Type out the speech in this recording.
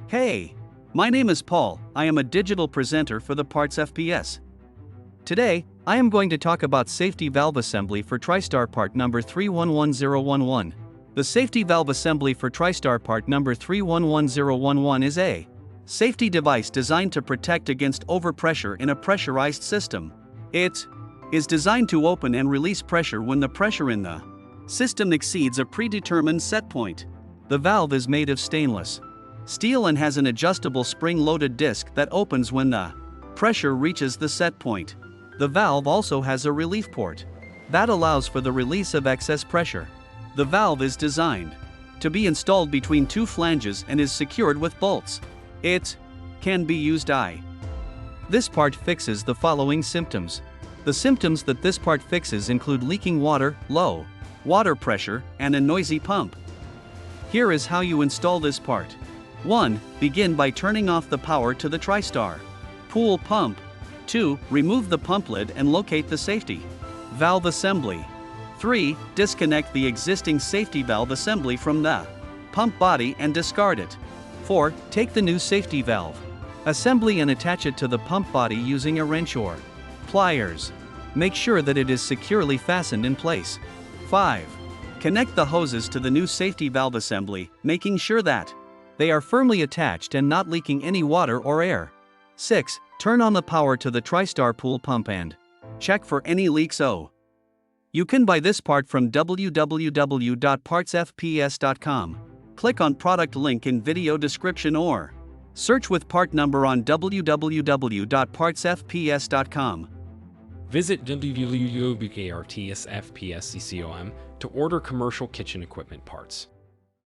Hey, my name is Paul. I am a digital presenter for the PartsFPS. Today, I am going to talk about safety valve assembly for TriStar part number 311011. The safety valve assembly for TriStar part number 311011 is a safety device designed to protect against overpressure in a pressurized system. It is designed to open and release pressure when the pressure in the system exceeds a predetermined set point. The valve is made of stainless steel and has an adjustable spring-loaded disc that opens when the pressure reaches the set point. The valve also has a relief port that allows for the release of excess pressure. The valve is designed to be installed between two flanges and is secured with bolts. It can be used. This part fixes the following symptoms. The symptoms that this part fixes include leaking water, low water pressure, and a noisy pump. Here is how you install this part. 1. Begin by turning off the power to the TriStar pool pump. 2. Remove the pump lid and locate the safety valve assembly. 3. Disconnect the existing safety valve assembly from the pump body and discard it. 4. Take the new safety valve assembly and attach it to the pump body using a wrench or pliers. Make sure that it is securely fastened in place. 5. Connect the hoses to the new safety valve assembly, making sure that they are firmly attached and not leaking any water or air. 6. Turn on the power to the TriStar pool pump and check for any leaks. You can buy this part from www.partsfps.com. Click on product link in video description or search with part number on www.partsfps.com. Visit www.partsfps.com to order commercial kitchen equipment parts.